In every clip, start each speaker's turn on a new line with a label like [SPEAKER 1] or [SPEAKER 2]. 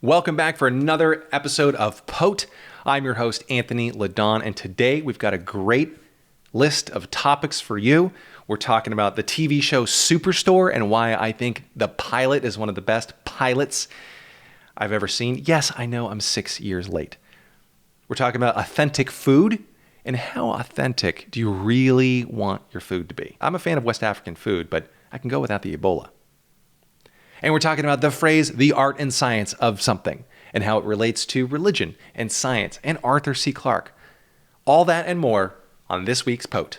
[SPEAKER 1] Welcome back for another episode of POAT. I'm your host, Anthony Ladon, and today we've got a great list of topics for you. We're talking about the TV show Superstore and why I think the pilot is one of the best pilots I've ever seen. Yes, I know I'm 6 years late. We're talking about authentic food and how authentic do you really want your food to be. I'm a fan of West African food, but I can go without the Ebola. And we're talking about the phrase, the art and science of something, and how it relates to religion and science and Arthur C. Clarke. All that and more on this week's POAT.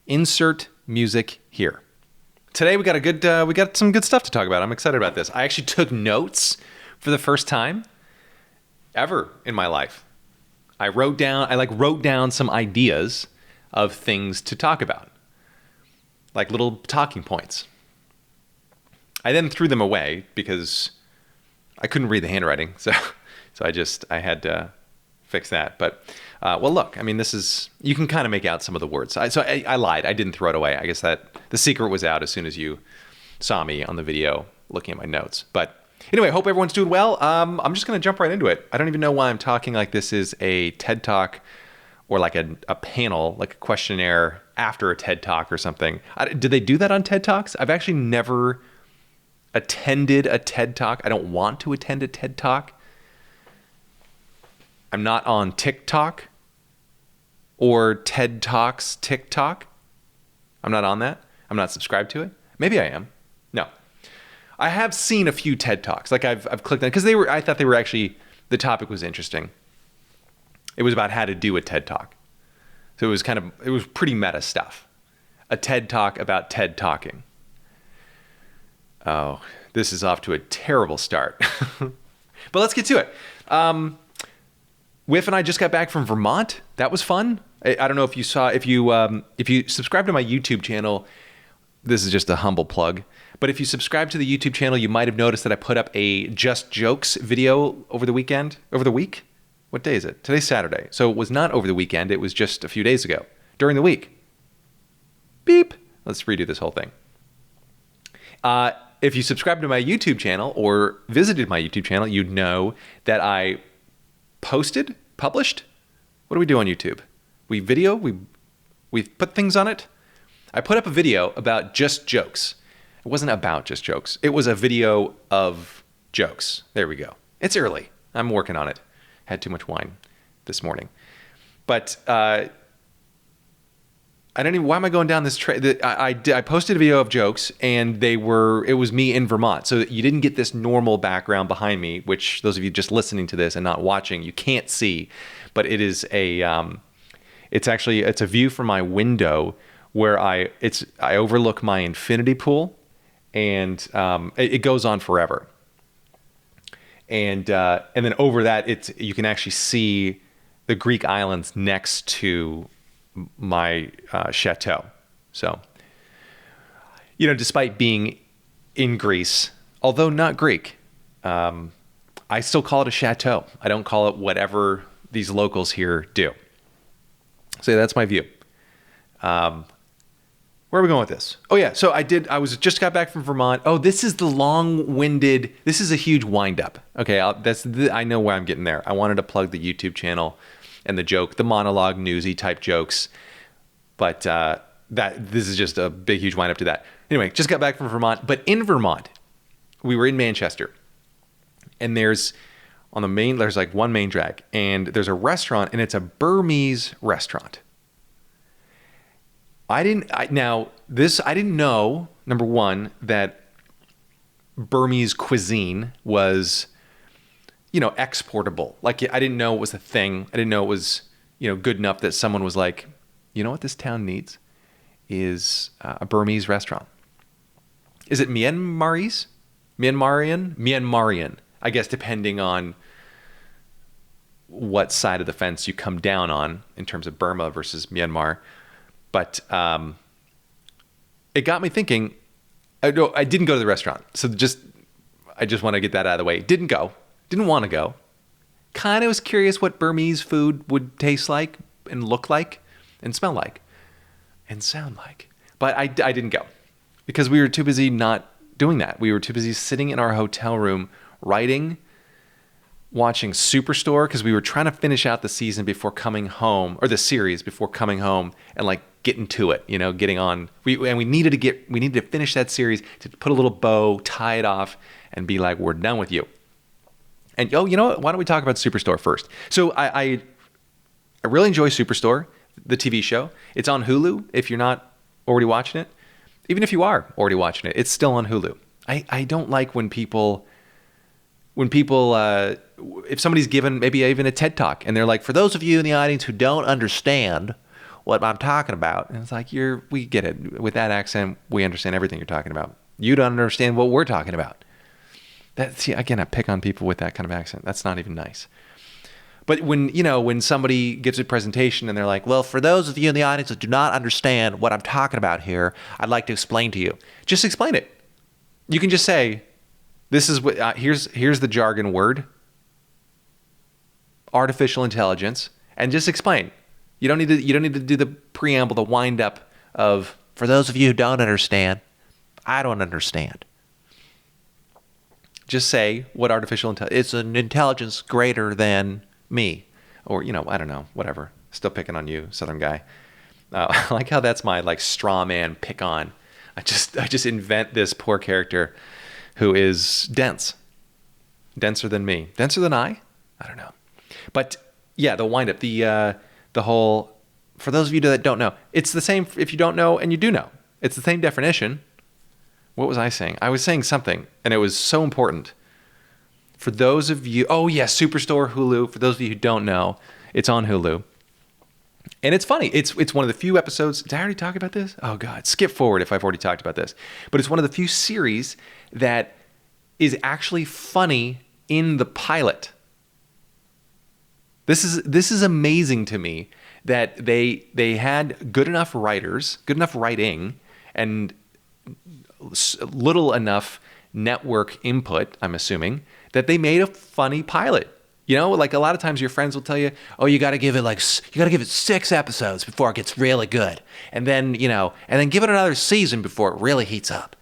[SPEAKER 1] Insert music here. Today we got some good stuff to talk about. I'm excited about this. I actually took notes for the first time ever in my life. I wrote down some ideas of things to talk about, like little talking points. I then threw them away because I couldn't read the handwriting, so I had to fix that. But well, look, I mean, you can kind of make out some of the words. I lied. I didn't throw it away. I guess that the secret was out as soon as you saw me on the video looking at my notes. But anyway, I hope everyone's doing well. I'm just going to jump right into it. I don't even know why I'm talking like this is a TED Talk or like a panel, like a questionnaire after a TED Talk or something. Did they do that on TED Talks? I've actually never attended a TED Talk. I don't want to attend a TED Talk. I'm not on TikTok or TED Talks TikTok. I'm not on that. I'm not subscribed to it. Maybe I am. No. I have seen a few TED Talks. Like I've clicked on because I thought they were actually, the topic was interesting. It was about how to do a TED Talk. So it was pretty meta stuff. A TED Talk about TED Talking. Oh, this is off to a terrible start. But let's get to it. Whiff and I just got back from Vermont. That was fun. I don't know if you saw, if you subscribe to my YouTube channel, this is just a humble plug, but if you subscribe to the YouTube channel, you might have noticed that I put up a Just Jokes video over the week? What day is it? Today's Saturday. So it was not over the weekend. It was just a few days ago during the week. Beep. Let's redo this whole thing. If you subscribe to my YouTube channel or visited my YouTube channel, you'd know that I published. What do we do on YouTube? We put things on it. I put up a video about just jokes. It wasn't about just jokes. It was a video of jokes. There we go. It's early. I'm working on it. Had too much wine this morning. But why am I going down this trail? I posted a video of jokes and it was me in Vermont. So you didn't get this normal background behind me, which those of you just listening to this and not watching, you can't see, but it is it's a view from my window where I overlook my infinity pool and it goes on forever. And then over that, you can actually see the Greek islands next to my chateau. So, despite being in Greece, although not Greek, I still call it a chateau. I don't call it whatever these locals here do. So that's my view. Where are we going with this? Oh yeah, so I just got back from Vermont. Oh, this is this is a huge wind up. Okay, I know where I'm getting there. I wanted to plug the YouTube channel and the monologue, newsy type jokes. But this is just a big, huge wind up to that. Anyway, just got back from Vermont. But in Vermont, we were in Manchester. And there's like one main drag. And there's a restaurant, and it's a Burmese restaurant. I didn't know, number one, that Burmese cuisine was exportable. Like, I didn't know it was a thing. I didn't know it was, good enough that someone was like, you know what this town needs is a Burmese restaurant. Is it Myanmarian? I guess depending on what side of the fence you come down on in terms of Burma versus Myanmar. But it got me thinking. I didn't go to the restaurant. So I just want to get that out of the way. Didn't want to go. Kind of was curious what Burmese food would taste like and look like and smell like and sound like. But I didn't go because we were too busy not doing that. We were too busy sitting in our hotel room writing watching Superstore because we were trying to finish out the season before coming home, or the series before coming home and like getting to it, getting on. We needed to finish that series to put a little bow, tie it off, and be like, we're done with you. And you know what? Why don't we talk about Superstore first? So I really enjoy Superstore, the TV show. It's on Hulu. If you're not already watching it, even if you are already watching it, it's still on Hulu. I don't like when people if somebody's given maybe even a TED Talk and they're like, for those of you in the audience who don't understand what I'm talking about, and it's like, we get it. With that accent, we understand everything you're talking about. You don't understand what we're talking about. Again, I pick on people with that kind of accent. That's not even nice. But when somebody gives a presentation and they're like, well, for those of you in the audience that do not understand what I'm talking about here, I'd like to explain to you. Just explain it. You can just say, this is what here's the jargon word, artificial intelligence, and just explain. You don't need to do the preamble, the wind up of, for those of you who don't understand, I don't understand. Just say what artificial intelligence, it's an intelligence greater than me, or I don't know, whatever. Still picking on you, Southern guy. I like how that's my like straw man pick on. I just invent this poor character who is denser than me, denser than I don't know. But yeah, the wind up, the whole, for those of you that don't know, it's the same if you don't know and you do know. It's the same definition. What was I saying? I was saying something, and it was so important. For those of you, Superstore, Hulu. For those of you who don't know, it's on Hulu. And it's funny. It's one of the few episodes. Did I already talk about this? Oh, God. Skip forward if I've already talked about this. But it's one of the few series that is actually funny in the pilot. This is amazing to me that they had good enough writers, good enough writing, and little enough network input, I'm assuming, that they made a funny pilot. Like a lot of times your friends will tell you, oh, you got to give it 6 episodes before it gets really good. And then, give it another season before it really heats up.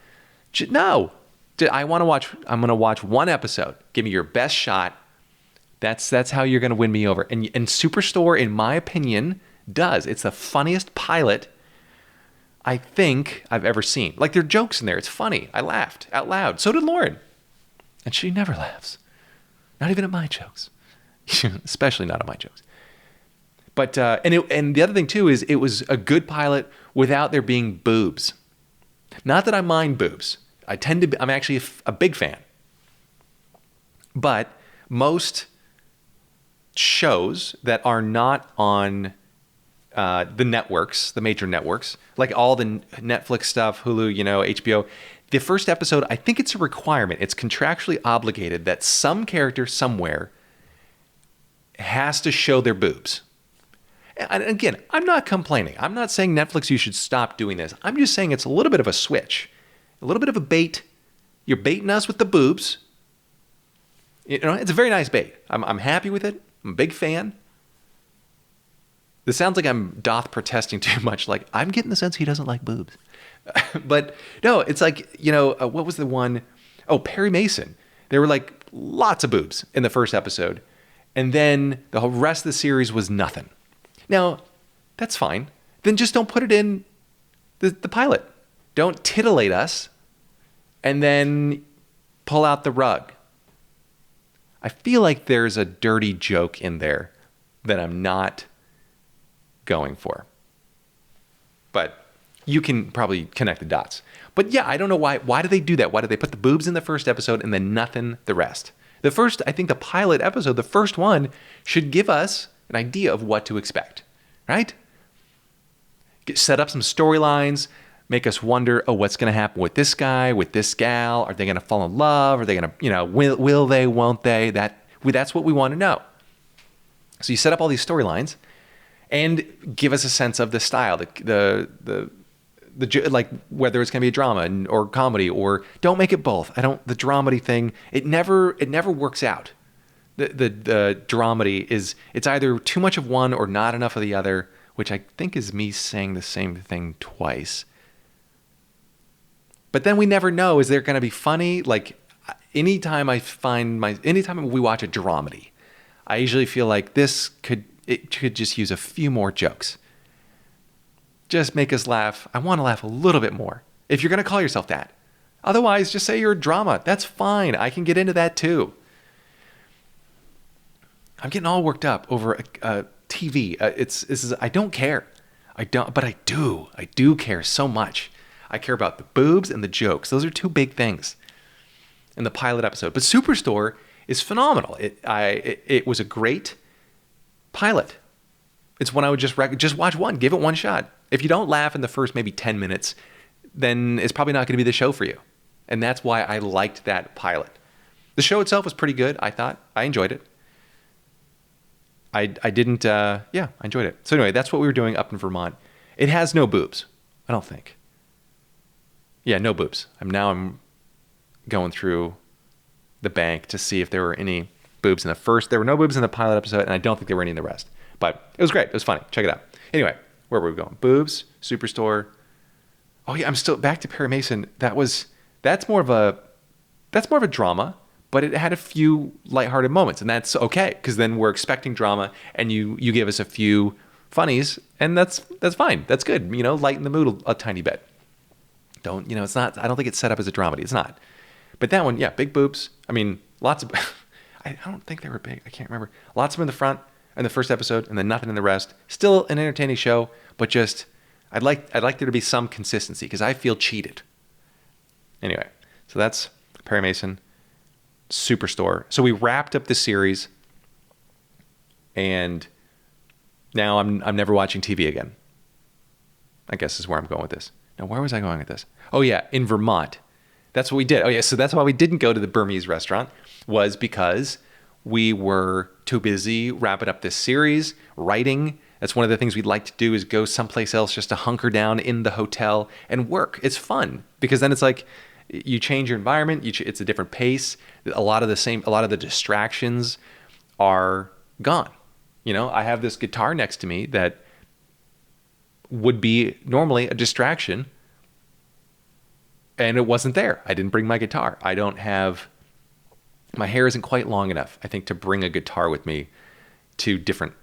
[SPEAKER 1] No, I'm going to watch one episode. Give me your best shot. That's how you're going to win me over. And Superstore, in my opinion, does. It's the funniest pilot I think I've ever seen. Like, there are jokes in there. It's funny. I laughed out loud. So did Lauren. And she never laughs. Not even at my jokes. Especially not at my jokes. But, and the other thing too is it was a good pilot without there being boobs. Not that I mind boobs. I'm actually a big fan. But most shows that are not on the networks, the major networks, like all the Netflix stuff, Hulu, HBO, the first episode, I think it's a requirement. It's contractually obligated that some character somewhere has to show their boobs. And again, I'm not complaining. I'm not saying Netflix, you should stop doing this. I'm just saying it's a little bit of a switch, a little bit of a bait. You're baiting us with the boobs. It's a very nice bait. I'm happy with it. I'm a big fan. This sounds like I'm protesting too much. Like, I'm getting the sense he doesn't like boobs. But no, it's like, what was the one? Oh, Perry Mason. There were like lots of boobs in the first episode. And then the whole rest of the series was nothing. Now, that's fine. Then just don't put it in the pilot. Don't titillate us and then pull out the rug. I feel like there's a dirty joke in there that I'm not going for. But you can probably connect the dots. But yeah, I don't know why. Why do they do that? Why do they put the boobs in the first episode and then nothing the rest? I think the pilot episode, the first one, should give us an idea of what to expect, right? Set up some storylines, make us wonder, what's going to happen with this guy, with this gal? Are they going to fall in love? Are they going to, will they, won't they? That's what we want to know. So you set up all these storylines and give us a sense of the style, the like whether it's going to be a drama or comedy, or don't make it both. The dramedy thing, it never works out. The dramedy it's either too much of one or not enough of the other, which I think is me saying the same thing twice. But then we never know, is there going to be funny? Like, anytime we watch a dramedy, I usually feel like it could just use a few more jokes. Just make us laugh. I want to laugh a little bit more. If you're going to call yourself that. Otherwise, just say you're a drama. That's fine. I can get into that too. I'm getting all worked up over TV. I don't care. But I do. I do care so much. I care about the boobs and the jokes. Those are two big things in the pilot episode. But Superstore is phenomenal. It was a great pilot. It's one I would just watch one. Give it one shot. If you don't laugh in the first maybe 10 minutes, then it's probably not going to be the show for you. And that's why I liked that pilot. The show itself was pretty good, I thought. I enjoyed it. I enjoyed it. So anyway, that's what we were doing up in Vermont. It has no boobs, I don't think. Yeah, no boobs. I'm going through the bank to see if there were any boobs in the first. There were no boobs in the pilot episode, and I don't think there were any in the rest. But it was great. It was funny. Check it out. Anyway, where were we going? Boobs, Superstore. Oh yeah, I'm still back to Perry Mason. That's more of a drama, but it had a few lighthearted moments, and that's okay because then we're expecting drama, and you give us a few funnies, and that's fine. That's good. Lighten the mood a tiny bit. It's not. I don't think it's set up as a dramedy. It's not. But that one, yeah, big boobs. I mean, lots of. I don't think they were big. I can't remember. Lots of them in the front in the first episode, and then nothing in the rest. Still an entertaining show, but just I'd like there to be some consistency because I feel cheated. Anyway, so that's Perry Mason, Superstore. So we wrapped up the series, and now I'm never watching TV again. I guess is where I'm going with this. Now, where was I going with this? Oh yeah, in Vermont. That's what we did. Oh yeah, so that's why we didn't go to the Burmese restaurant, was because we were too busy wrapping up this series, writing. That's one of the things we'd like to do is go someplace else just to hunker down in the hotel and work. It's fun because then it's like you change your environment. It's a different pace. A lot of the distractions are gone. I have this guitar next to me that would be normally a distraction, and it wasn't there. I didn't bring my guitar. My hair isn't quite long enough, I think, to bring a guitar with me to different,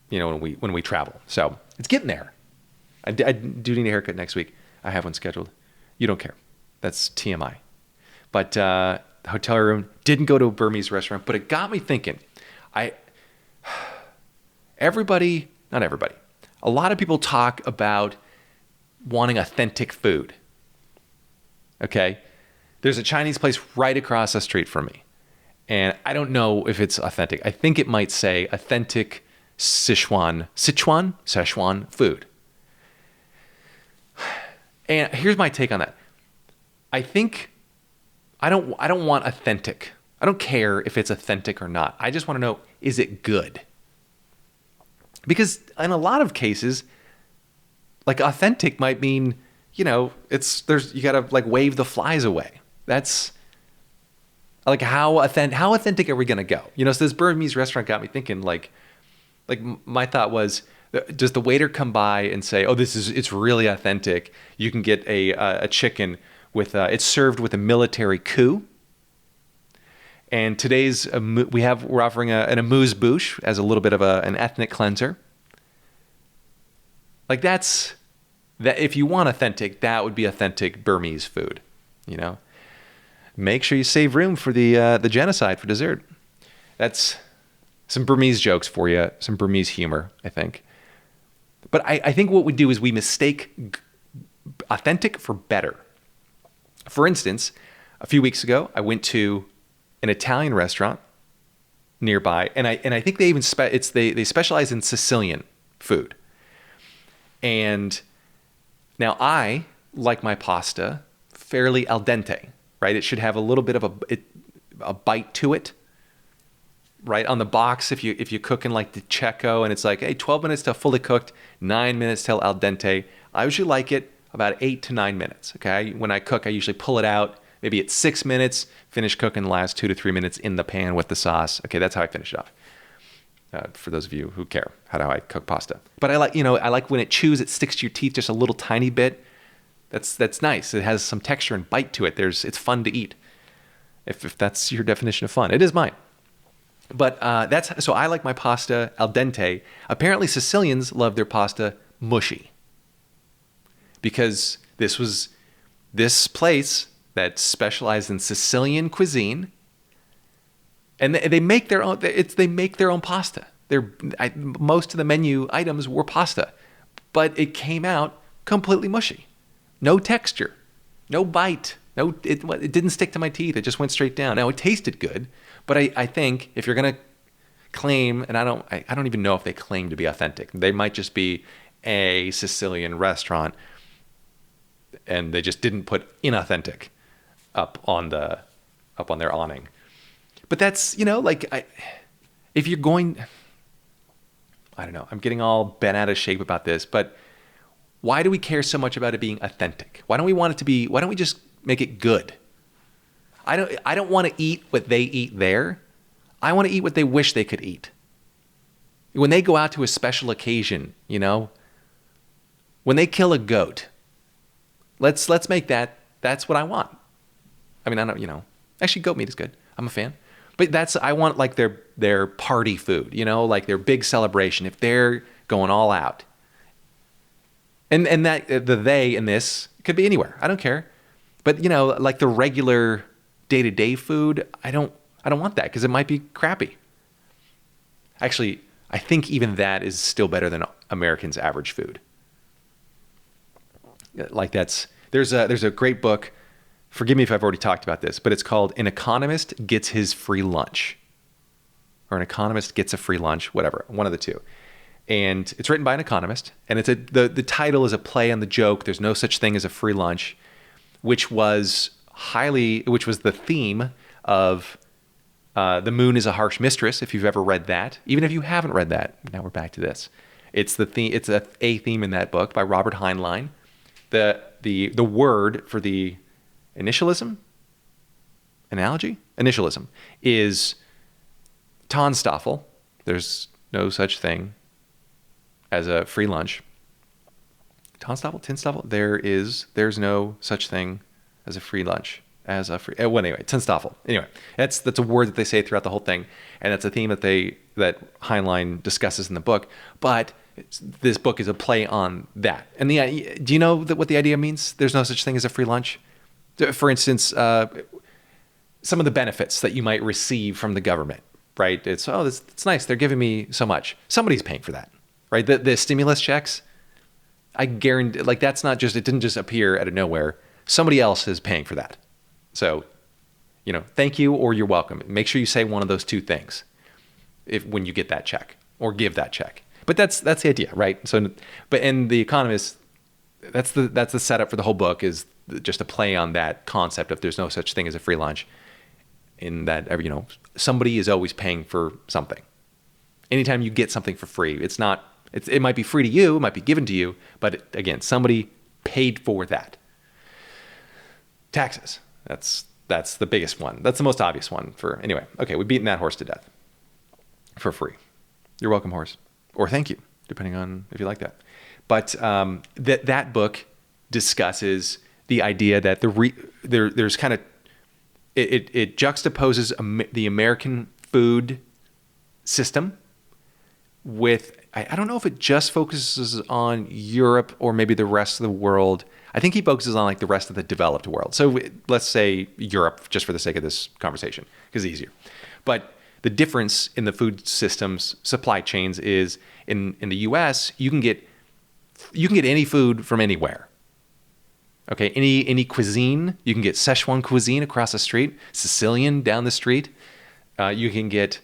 [SPEAKER 1] when we travel. So it's getting there. I do need a haircut next week. I have one scheduled. You don't care. That's TMI. But the hotel room, didn't go to a Burmese restaurant, but it got me thinking. Not everybody. A lot of people talk about wanting authentic food. Okay? There's a Chinese place right across the street from me. And I don't know if it's authentic. I think it might say authentic Szechuan food. And here's my take on that. I think I don't want authentic. I don't care if it's authentic or not. I just want to know, is it good? Because in a lot of cases, like authentic might mean, you gotta like wave the flies away. That's like how authentic are we gonna go? So this Burmese restaurant got me thinking. Like my thought was, does the waiter come by and say, "Oh, it's really authentic. You can get a chicken with it's served with a military coup." And today's we're offering an amuse-bouche as a little bit of an ethnic cleanser. Like that. If you want authentic, that would be authentic Burmese food. Make sure you save room for the genocide for dessert. That's some Burmese jokes for you, some Burmese humor, I think. But I think what we do is we mistake authentic for better. For instance, a few weeks ago, I went to an Italian restaurant nearby, and I think they even they specialize in Sicilian food. And now I like my pasta fairly al dente, right? It should have a little bit of a bite to it, right? On the box, if you cook in like the Checo, and it's like, hey, 12 minutes till fully cooked, 9 minutes till al dente. I usually like it about 8 to 9 minutes. Okay, when I cook, I usually pull it out. Maybe it's 6 minutes, finish cooking the last 2 to 3 minutes in the pan with the sauce. Okay, that's how I finish it off. For those of you who care how do I cook pasta. But I like when it chews, it sticks to your teeth just a little tiny bit. That's nice. It has some texture and bite to it. It's fun to eat. if that's your definition of fun. It is mine. But so I like my pasta al dente. Apparently Sicilians love their pasta mushy, because this place that specialized in Sicilian cuisine, and they make their own. They make their own pasta. Most of the menu items were pasta, but it came out completely mushy, no texture, no bite. No, it didn't stick to my teeth. It just went straight down. Now, it tasted good, but I think if you're going to claim, and I don't even know if they claim to be authentic. They might just be a Sicilian restaurant, and they just didn't put inauthentic up on their awning. But that's, if you're going, I don't know, I'm getting all bent out of shape about this, but why do we care so much about it being authentic? Why don't we just make it good? I don't want to eat what they eat there. I want to eat what they wish they could eat. When they go out to a special occasion, when they kill a goat, let's make that's what I want. I mean, I don't, actually goat meat is good. I'm a fan. But I want like their party food, like their big celebration, if they're going all out. And that the they in this could be anywhere. I don't care. But like the regular day-to-day food, I don't want that, because it might be crappy. Actually, I think even that is still better than Americans' average food. Like there's a great book. Forgive me if I've already talked about this, but it's called An Economist Gets His Free Lunch, or An Economist Gets a Free Lunch, whatever, one of the two. And it's written by an economist, and the title is a play on the joke, "There's no such thing as a free lunch," which was the theme of The Moon is a Harsh Mistress, if you've ever read that. Even if you haven't read that, now we're back to this. It's the theme. It's a theme in that book by Robert Heinlein. The word for the initialism is TANSTAAFL. There's no such thing as a free lunch. TANSTAAFL. There's no such thing as a free lunch. TANSTAAFL. Anyway, that's a word that they say throughout the whole thing, and that's a theme that Heinlein discusses in the book. But this book is a play on that. And do you know what the idea means? There's no such thing as a free lunch. For instance, some of the benefits that you might receive from the government, right? It's nice. They're giving me so much. Somebody's paying for that, right? The stimulus checks, I guarantee, like it didn't just appear out of nowhere. Somebody else is paying for that. So, thank you or you're welcome. Make sure you say one of those two things when you get that check or give that check. But that's the idea, right? So, but in The Economist, that's the setup for the whole book, is just a play on that concept of there's no such thing as a free lunch. In that, somebody is always paying for something. Anytime you get something for free, it might be free to you, it might be given to you, but again, somebody paid for that. Taxes. That's the biggest one. That's the most obvious one anyway. Okay, we've beaten that horse to death. For free. You're welcome, horse. Or thank you, depending on if you like that. But that book discusses the idea that there's kind of, it juxtaposes the American food system with, I don't know if it just focuses on Europe or maybe the rest of the world. I think he focuses on like the rest of the developed world. So let's say Europe, just for the sake of this conversation, because it's easier. But the difference in the food systems supply chains is in the US, you can get any food from anywhere. Okay, any cuisine, you can get Szechuan cuisine across the street, Sicilian down the street. You can get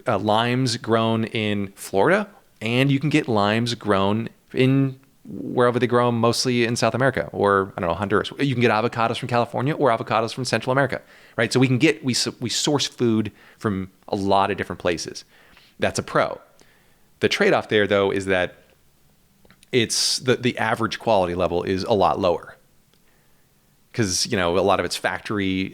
[SPEAKER 1] limes grown in Florida, and you can get limes grown in wherever they grow them, mostly in South America, or I don't know, Honduras. You can get avocados from California or avocados from Central America, right? So we source food from a lot of different places. That's a pro. The trade-off there, though, is that it's the average quality level is a lot lower. Because, a lot of it's factory,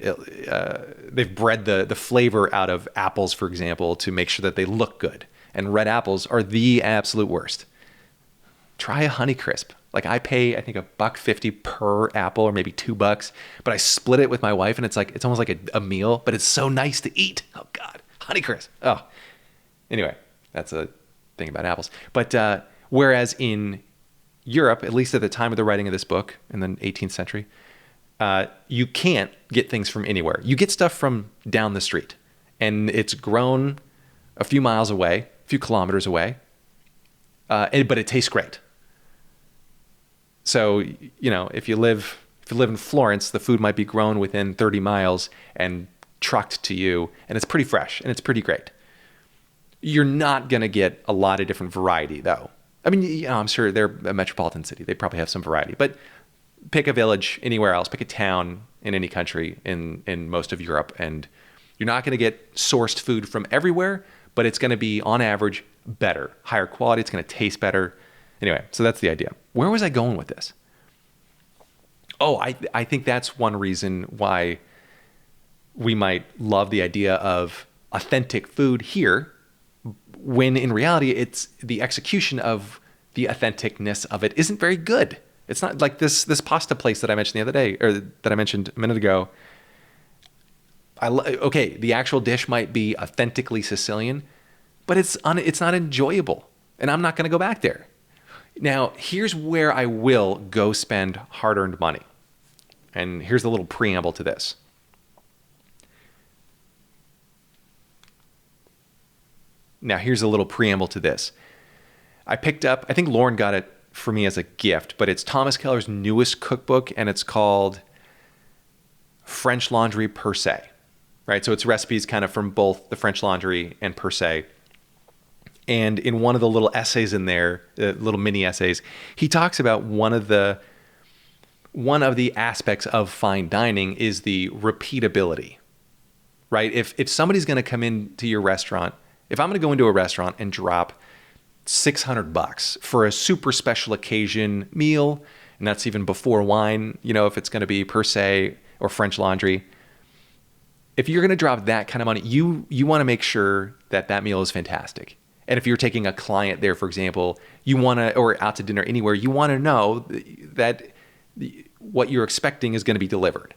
[SPEAKER 1] they've bred the flavor out of apples, for example, to make sure that they look good. And red apples are the absolute worst. Try a Honeycrisp. Like I pay, I think $1.50 per apple or maybe $2, but I split it with my wife and it's almost like a meal, but it's so nice to eat. Oh God, Honeycrisp. Oh, anyway, that's a thing about apples. But whereas in Europe, at least at the time of the writing of this book in the 18th century, you can't get things from anywhere. You get stuff from down the street and it's grown a few miles away, a few kilometers away, but it tastes great. So, if you live in Florence, the food might be grown within 30 miles and trucked to you, and it's pretty fresh and it's pretty great. You're not going to get a lot of different variety though. I mean, I'm sure they're a metropolitan city. They probably have some variety, but pick a village anywhere else, pick a town in any country in most of Europe, and you're not going to get sourced food from everywhere, but it's going to be on average better, higher quality. It's going to taste better. Anyway, so that's the idea. Where was I going with this? Oh, I think that's one reason why we might love the idea of authentic food here, when in reality, it's the execution of the authenticness of it isn't very good. It's not like this pasta place that I mentioned the other day, or that I mentioned a minute ago. Okay, the actual dish might be authentically Sicilian, but it's not enjoyable, and I'm not going to go back there. Now, here's where I will go spend hard-earned money. And here's a little preamble to this. I picked up, I think Lauren got it for me as a gift, but it's Thomas Keller's newest cookbook, and it's called French Laundry Per Se, right? So it's recipes kind of from both the French Laundry and Per Se. And in one of the little essays in there, little mini essays, he talks about one of the aspects of fine dining is the repeatability, right? If somebody's going to come into your restaurant, if I'm going to go into a restaurant and drop $600 for a super special occasion meal, and that's even before wine, if it's going to be Per Se or French Laundry, if you're going to drop that kind of money, you want to make sure that meal is fantastic. And if you're taking a client there, for example, or out to dinner anywhere, you want to know that what you're expecting is going to be delivered,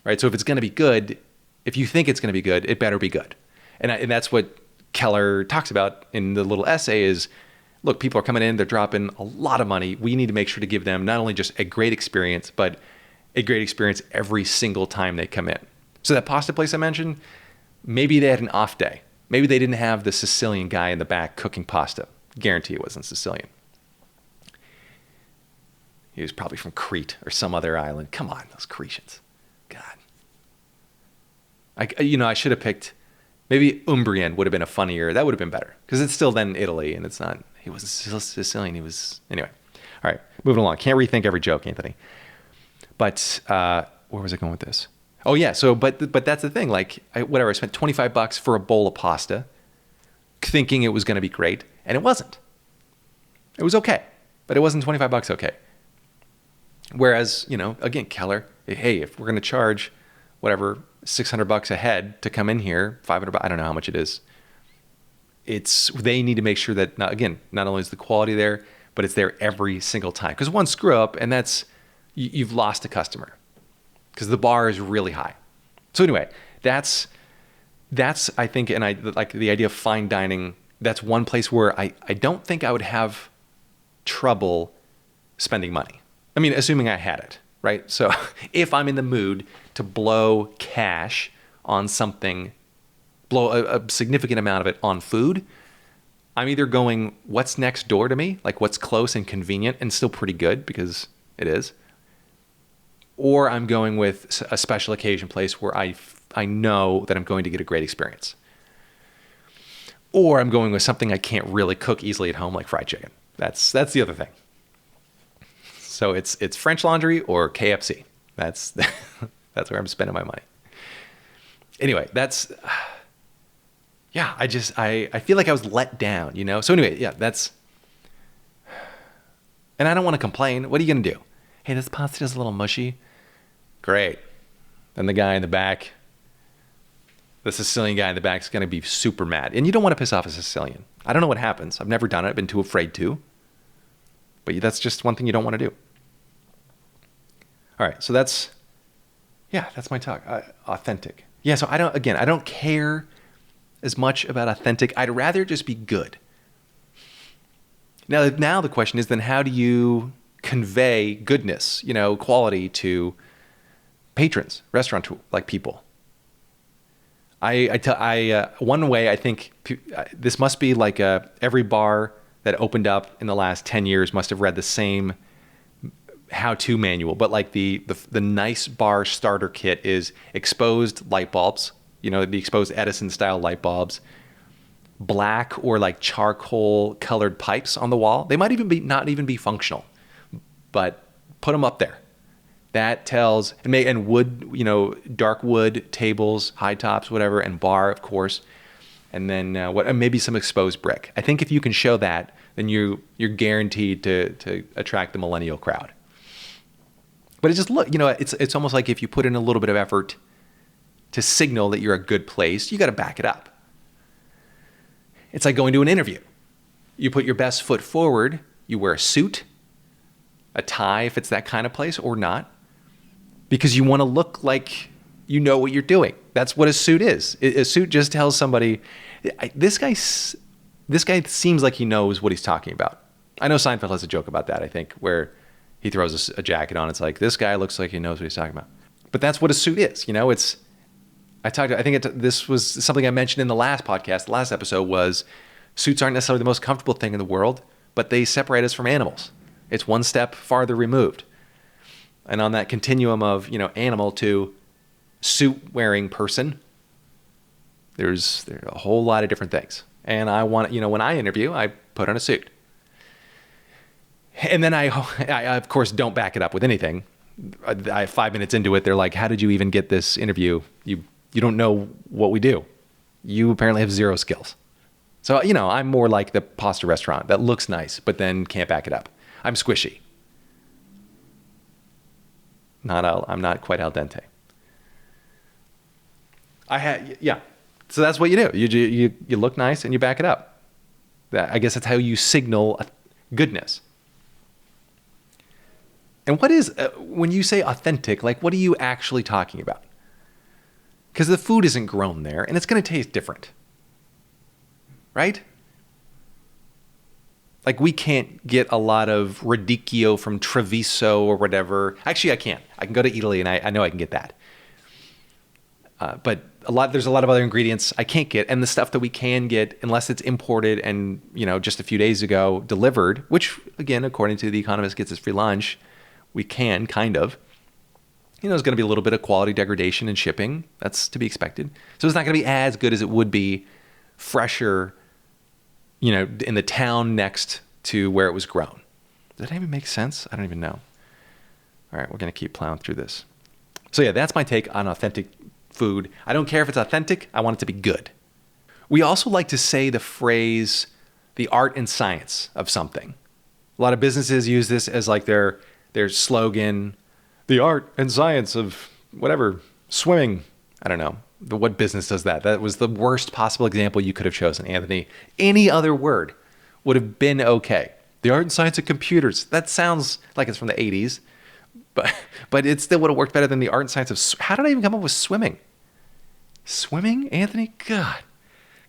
[SPEAKER 1] right? So if it's going to be good, if you think it's going to be good, it better be good. And that's what Keller talks about in the little essay is, look, people are coming in, they're dropping a lot of money. We need to make sure to give them not only just a great experience, but a great experience every single time they come in. So that pasta place I mentioned, maybe they had an off day. Maybe they didn't have the Sicilian guy in the back cooking pasta. Guarantee it wasn't Sicilian. He was probably from Crete or some other island. Come on, those Cretians. God. I should have picked, maybe Umbrian would have been a funnier, that would have been better. Because it's still then Italy, and it's not, he wasn't Sicilian, he was, anyway. All right, moving along. Can't rethink every joke, Anthony. But where was I going with this? Oh yeah, so but that's the thing. Like I spent $25 for a bowl of pasta, thinking it was going to be great, and it wasn't. It was okay, but it wasn't $25 okay. Whereas again, Keller, hey, if we're going to charge whatever $600 a head to come in here, $500, I don't know how much it is. They need to make sure that not only is the quality there, but it's there every single time. Because one screw up, and you've lost a customer. Because the bar is really high. So anyway, that's I think, and I like the idea of fine dining. That's one place where I don't think I would have trouble spending money. I mean, assuming I had it, right? So if I'm in the mood to blow cash on something, blow a significant amount of it on food, I'm either going what's next door to me, like what's close and convenient and still pretty good because it is, or I'm going with a special occasion place where I know that I'm going to get a great experience. Or I'm going with something I can't really cook easily at home, like fried chicken. That's the other thing. So it's French Laundry or KFC. That's where I'm spending my money. Anyway, yeah, I feel like I was let down, So anyway, yeah, and I don't want to complain. What are you going to do? Hey, this pasta is a little mushy. Great. Then the guy in the back, the Sicilian guy in the back is going to be super mad. And you don't want to piss off a Sicilian. I don't know what happens. I've never done it. I've been too afraid to. but that's just one thing you don't want to do. All right, so that's my talk. Authentic. Yeah, so I don't care as much about authentic. I'd rather just be good. Now the question is then how do you convey goodness, quality to patrons, restaurant like people? One way I think this must be like every bar that opened up in the last 10 years must have read the same how-to manual, but like the nice bar starter kit is exposed light bulbs, the exposed Edison style light bulbs, black or like charcoal colored pipes on the wall. They might not even be functional, but put them up there. That tells, and wood, dark wood tables, high tops, whatever, and bar, of course. And then maybe some exposed brick. I think if you can show that, then you're guaranteed to attract the millennial crowd. But it just it's almost like if you put in a little bit of effort to signal that you're a good place, you got to back it up. It's like going to an interview. You put your best foot forward. You wear a suit, a tie if it's that kind of place, or not, because you want to look like you know what you're doing. That's what a suit is. A suit just tells somebody, this guy seems like he knows what he's talking about. I know Seinfeld has a joke about that, I think, where he throws a jacket on. It's like, this guy looks like he knows what he's talking about. But that's what a suit is. This was something I mentioned in the last podcast. The last episode was suits aren't necessarily the most comfortable thing in the world, but they separate us from animals. It's one step farther removed. And on that continuum of, animal to suit wearing person, there's a whole lot of different things. And I want, when I interview, I put on a suit. And then I of course don't back it up with anything. 5 minutes into it, they're like, how did you even get this interview? You don't know what we do. You apparently have zero skills. So, I'm more like the pasta restaurant that looks nice, but then can't back it up. I'm squishy. I'm not quite al dente. So that's what you do. You look nice and you back it up. I guess that's how you signal goodness. And what is, when you say authentic, like what are you actually talking about? Because the food isn't grown there and it's going to taste different. Right? Like we can't get a lot of radicchio from Treviso or whatever. Actually, I can. I can go to Italy and I know I can get that. But there's a lot of other ingredients I can't get. And the stuff that we can get, unless it's imported and, just a few days ago delivered, which again, according to The Economist gets us free lunch, we can kind of. There's going to be a little bit of quality degradation in shipping. That's to be expected. So it's not going to be as good as it would be fresher, in the town next to where it was grown. Does that even make sense? I don't even know. All right, we're going to keep plowing through this. So yeah, that's my take on authentic food. I don't care if it's authentic. I want it to be good. We also like to say the phrase, the art and science of something. A lot of businesses use this as like their slogan, the art and science of whatever, swimming. I don't know. What business does that? That was the worst possible example you could have chosen, Anthony. Any other word would have been okay. The art and science of computers. That sounds like it's from the 80s, but it still would have worked better than the art and science of... How did I even come up with swimming? Swimming, Anthony? God.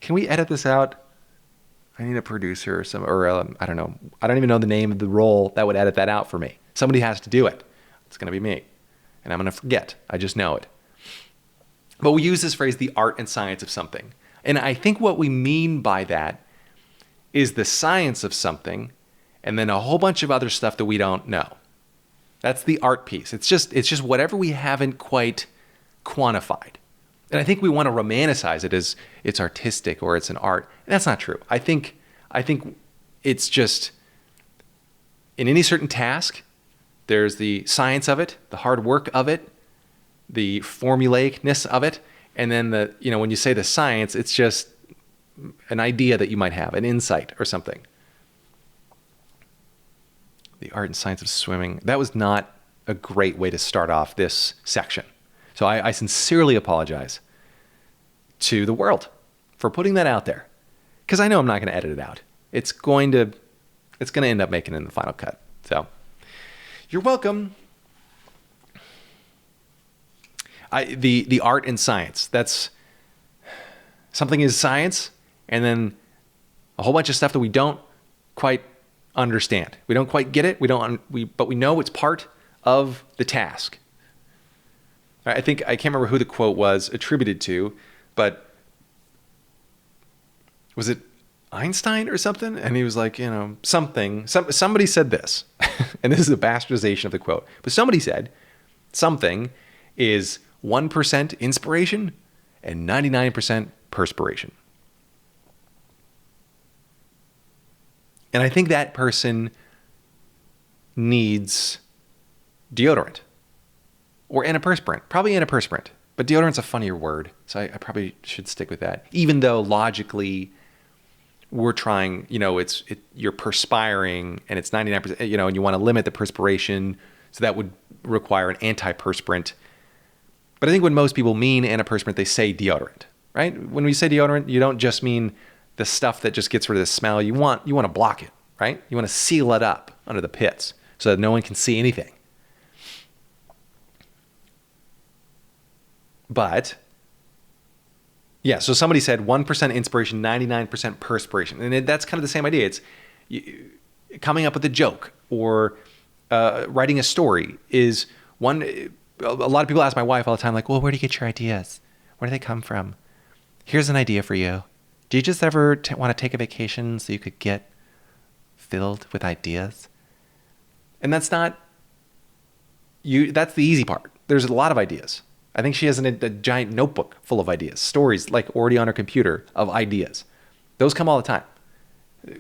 [SPEAKER 1] Can we edit this out? I need a producer or I don't know. I don't even know the name of the role that would edit that out for me. Somebody has to do it. It's going to be me. And I'm going to forget. I just know it. But we use this phrase, the art and science of something. And I think what we mean by that is the science of something and then a whole bunch of other stuff that we don't know. That's the art piece. It's just whatever we haven't quite quantified. And I think we want to romanticize it as it's artistic or it's an art. And that's not true. I think it's just in any certain task, there's the science of it, the hard work of it, the formulaicness of it, and then when you say the science, it's just an idea that you might have, an insight or something. The art and science of swimming. That was not a great way to start off this section. So I sincerely apologize to the world for putting that out there, because I know I'm not going to edit it out. It's going to end up making it in the final cut. So you're welcome. The art and science. That's something is science, and then a whole bunch of stuff that we don't quite understand. We don't quite get it. But we know it's part of the task. I can't remember who the quote was attributed to, but was it Einstein or something? And he was like, somebody said this, and this is a bastardization of the quote, but somebody said something is 1% inspiration and 99% perspiration. And I think that person needs deodorant or antiperspirant, probably antiperspirant, but deodorant's a funnier word. So I probably should stick with that. Even though logically we're trying, you're perspiring and it's 99%, and you want to limit the perspiration. So that would require an antiperspirant. But I think when most people mean antiperspirant, they say deodorant, right? When we say deodorant, you don't just mean the stuff that just gets rid of the smell. You want to block it, right? You want to seal it up under the pits so that no one can see anything. But yeah, so somebody said 1% inspiration, 99% perspiration. And that's kind of the same idea. It's coming up with a joke or writing a story is one. A lot of people ask my wife all the time, like, well, where do you get your ideas? Where do they come from? Here's an idea for you. Do you just ever want to take a vacation so you could get filled with ideas? And that's the easy part. There's a lot of ideas. I think she has a giant notebook full of ideas, stories like already on her computer of ideas. Those come all the time.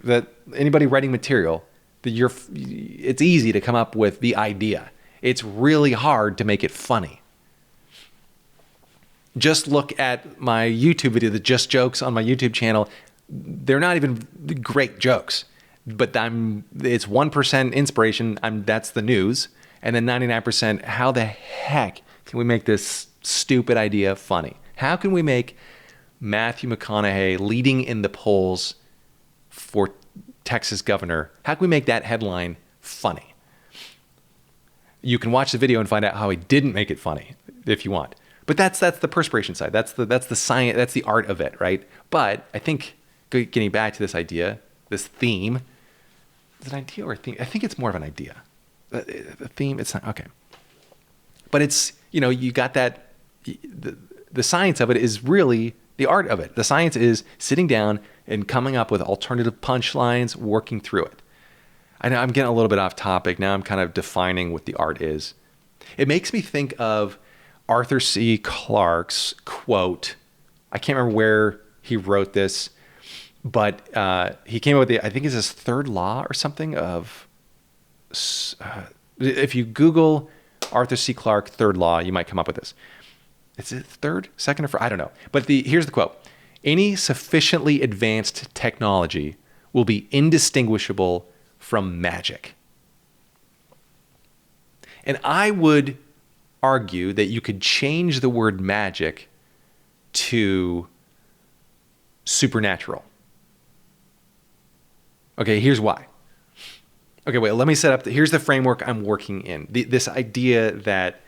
[SPEAKER 1] That anybody writing material, it's easy to come up with the idea. It's really hard to make it funny. Just look at my YouTube video, the Just Jokes on my YouTube channel. They're not even great jokes, but it's 1% inspiration. That's the news. And then 99%, how the heck can we make this stupid idea funny? How can we make Matthew McConaughey leading in the polls for Texas governor? How can we make that headline funny? You can watch the video and find out how he didn't make it funny if you want. But that's the perspiration side. That's the science. That's the art of it, right? But I think getting back to this idea, this theme, is it an idea or a theme? I think it's more of an idea. The theme, it's not okay. But it's you got that. The science of it is really the art of it. The science is sitting down and coming up with alternative punchlines, working through it. I know I'm getting a little bit off topic. Now I'm kind of defining what the art is. It makes me think of Arthur C. Clarke's quote. I can't remember where he wrote this, but he came up with I think it's his third law or something of, if you Google Arthur C. Clarke third law, you might come up with this. Is it third, second, or first? I don't know. But here's the quote. Any sufficiently advanced technology will be indistinguishable from magic. And I would argue that you could change the word magic to supernatural. Okay, here's why. Okay, wait, let me set up. Here's the framework I'm working in. This idea that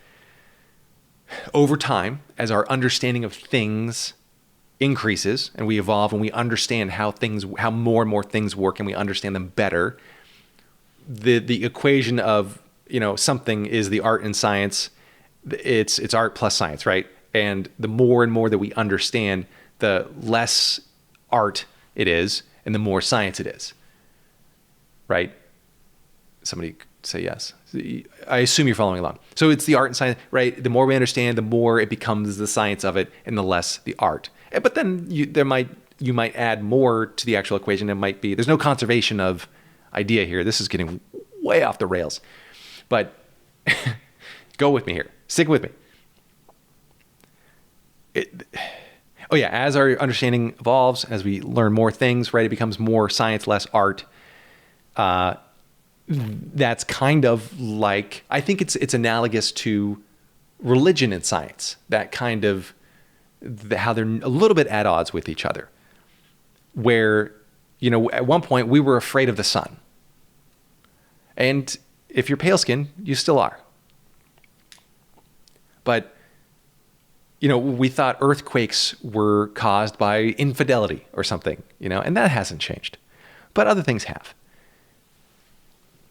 [SPEAKER 1] over time, as our understanding of things increases and we evolve and we understand how more and more things work and we understand them better, the equation of something is the art and science. It's art plus science, right? And the more and more that we understand, the less art it is and the more science it is, right? Somebody say yes. I assume you're following along. So it's the art and science, right? The more we understand, the more it becomes the science of it and the less the art. But then you might add more to the actual equation. It might be, there's no conservation of idea here. This is getting way off the rails. But go with me here. Stick with me. As our understanding evolves, as we learn more things, right, it becomes more science, less art. That's kind of like, I think it's analogous to religion and science, that kind of how they're a little bit at odds with each other, where, at one point we were afraid of the sun. And if you're pale skinned, you still are. But, we thought earthquakes were caused by infidelity or something, and that hasn't changed. But other things have.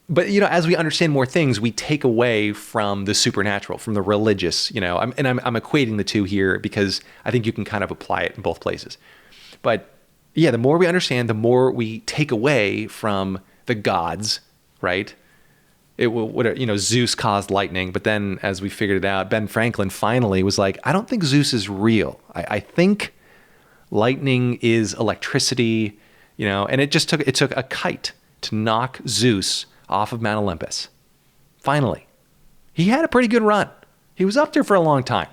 [SPEAKER 1] But, as we understand more things, we take away from the supernatural, from the religious, I'm equating the two here because I think you can kind of apply it in both places. But yeah, the more we understand, the more we take away from the gods, right? Zeus caused lightning, but then as we figured it out, Ben Franklin finally was like, I don't think Zeus is real. I think lightning is electricity, and it took a kite to knock Zeus off of Mount Olympus. Finally. He had a pretty good run. He was up there for a long time.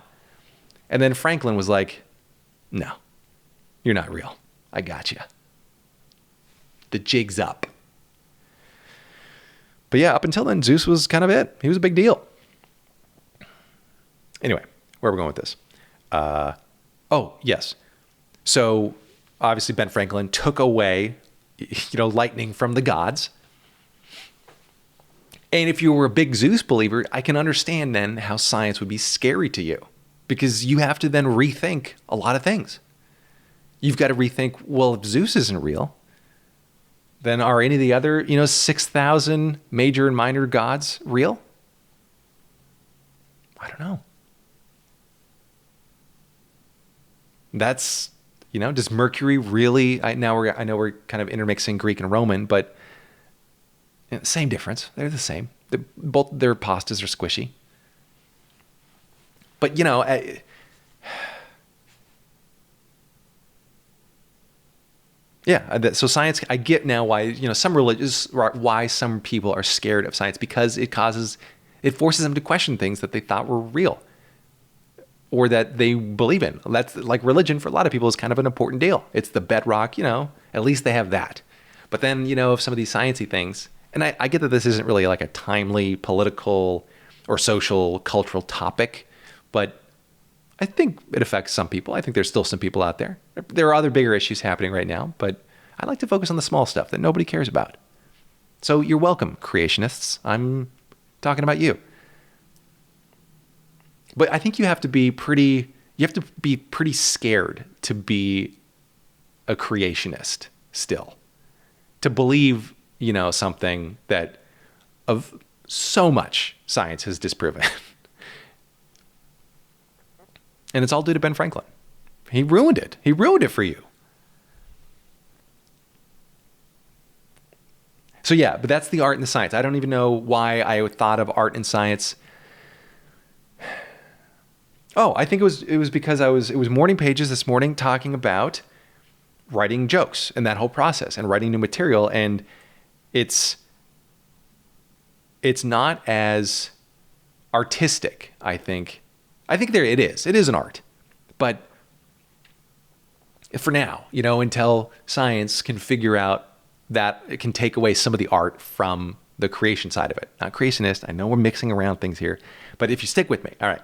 [SPEAKER 1] And then Franklin was like, no, you're not real. I got you. The jig's up. But yeah, up until then, Zeus was kind of it. He was a big deal. Anyway, where are we going with this? Yes. So obviously Ben Franklin took away, lightning from the gods. And if you were a big Zeus believer, I can understand then how science would be scary to you, because you have to then rethink a lot of things. You've got to rethink, well, if Zeus isn't real, then are any of the other, 6,000 major and minor gods real? I don't know. That's, does Mercury really, I know we're kind of intermixing Greek and Roman, but same difference. They're the same. Both their pastas are squishy. But, so science, I get now why, why some people are scared of science, because it forces them to question things that they thought were real or that they believe in. That's like religion for a lot of people is kind of an important deal. It's the bedrock, at least they have that. But then, if some of these sciencey things, and I get that this isn't really like a timely political or social cultural topic, but I think it affects some people. I think there's still some people out there. There are other bigger issues happening right now, but I like to focus on the small stuff that nobody cares about. So you're welcome, creationists. I'm talking about you. But I think you have to be pretty scared to be a creationist still. To believe, something that of so much science has disproven. And it's all due to Ben Franklin. He ruined it. He ruined it for you. So yeah, but that's the art and the science. I don't even know why I thought of art and science. Oh, I think it was because it was Morning Pages this morning talking about writing jokes and that whole process and writing new material. And it's not as artistic, I think. I think it is an art, but for now, until science can figure out that it can take away some of the art from the creation side of it. Not creationist. I know we're mixing around things here, but if you stick with me, all right,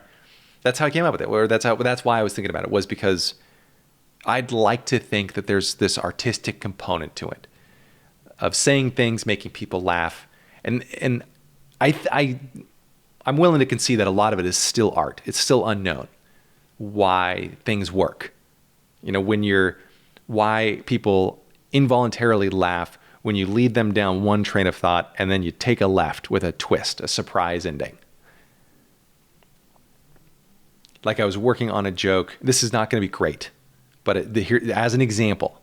[SPEAKER 1] that's how I came up with it. Or that's why I was thinking about it, was because I'd like to think that there's this artistic component to it of saying things, making people laugh. And I'm willing to concede that a lot of it is still art. It's still unknown why things work. Why people involuntarily laugh when you lead them down one train of thought and then you take a left with a twist, a surprise ending. Like I was working on a joke. This is not going to be great, but here, as an example,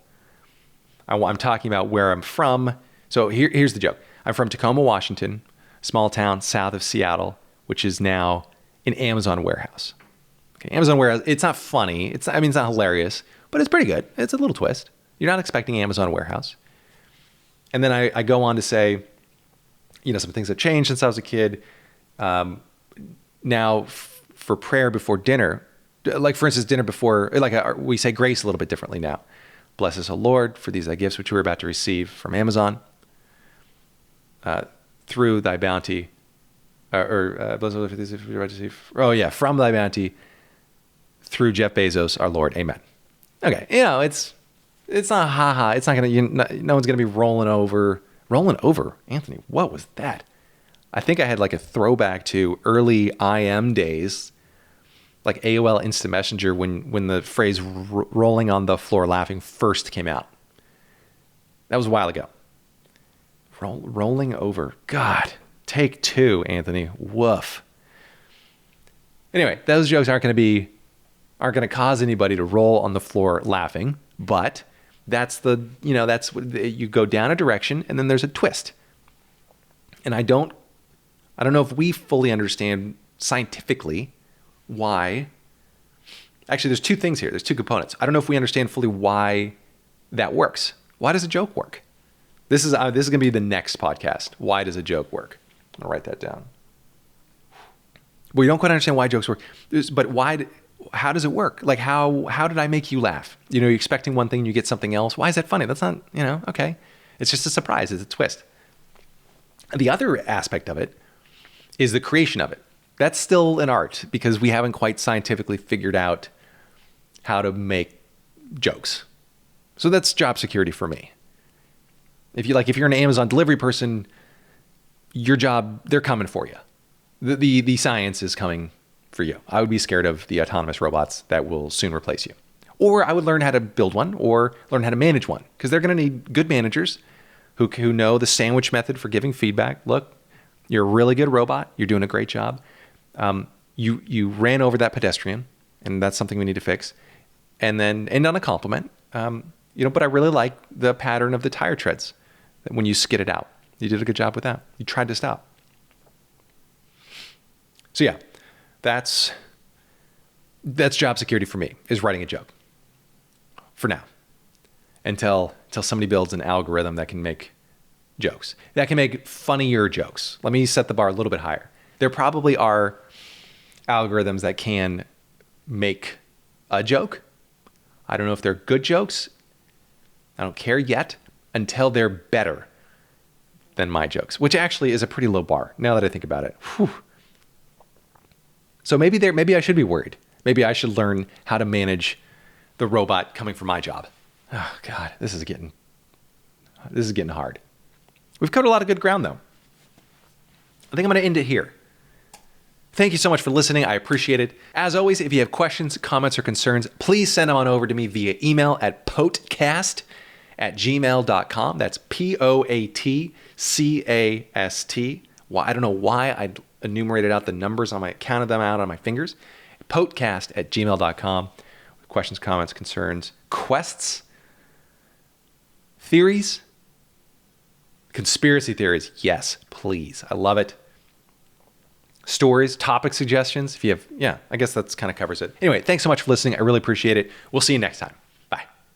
[SPEAKER 1] I'm talking about where I'm from. So here's the joke. I'm from Tacoma, Washington, small town south of Seattle, which is now an Amazon warehouse. Okay, Amazon warehouse. It's not funny. It's not hilarious, but it's pretty good. It's a little twist. You're not expecting Amazon warehouse. And then I go on to say, some things have changed since I was a kid. Now for prayer before dinner, like for instance, dinner before, we say grace a little bit differently now. Bless us, O Lord, for these thy gifts which we're about to receive from Amazon, through thy bounty, bless us, Lord, for these gifts we're about to receive. Oh yeah, from thy bounty, through Jeff Bezos, our Lord. Amen. Okay, it's not haha. It's not gonna. No one's gonna be rolling over. Rolling over, Anthony. What was that? I think I had like a throwback to early IM days, like AOL Instant Messenger, when the phrase rolling on the floor laughing first came out. That was a while ago. Rolling over. God, take two, Anthony. Woof. Anyway, those jokes aren't going to cause anybody to roll on the floor laughing, but that's you go down a direction and then there's a twist. And I don't know if we fully understand scientifically why. Actually, there's two things here. There's two components. I don't know if we understand fully why that works. Why does a joke work? This is going to be the next podcast. Why does a joke work? I'll write that down. We don't quite understand why jokes work, but how does it work? Like how did I make you laugh? You're expecting one thing, you get something else. Why is that funny? That's not, okay. It's just a surprise. It's a twist. The other aspect of it is the creation of it. That's still an art because we haven't quite scientifically figured out how to make jokes. So that's job security for me. If you're an Amazon delivery person, your job, they're coming for you. The science is coming for you. I would be scared of the autonomous robots that will soon replace you. Or I would learn how to build one or learn how to manage one because they're going to need good managers who know the sandwich method for giving feedback. Look, you're a really good robot. You're doing a great job. You ran over that pedestrian, and that's something we need to fix. And then end on a compliment. But I really like the pattern of the tire treads when you skid it out. You did a good job with that. You tried to stop. So yeah, that's job security for me, is writing a joke. For now. Until somebody builds an algorithm that can make jokes. That can make funnier jokes. Let me set the bar a little bit higher. There probably are algorithms that can make a joke. I don't know if they're good jokes. I don't care yet until they're better than my jokes, which actually is a pretty low bar now that I think about it. Whew. So maybe I should be worried. Maybe I should learn how to manage the robot coming from my job. Oh God, this is getting hard. We've covered a lot of good ground though. I think I'm going to end it here. Thank you so much for listening. I appreciate it. As always, if you have questions, comments, or concerns, please send them on over to me via email at poatcast@gmail.com. That's POATCAST. Well, I don't know why I enumerated out the numbers counted them out on my fingers. Poatcast@gmail.com. Questions, comments, concerns, quests, theories, conspiracy theories. Yes, please. I love it. Stories, topic suggestions. If you have, I guess that's kind of covers it. Anyway, thanks so much for listening. I really appreciate it. We'll see you next time.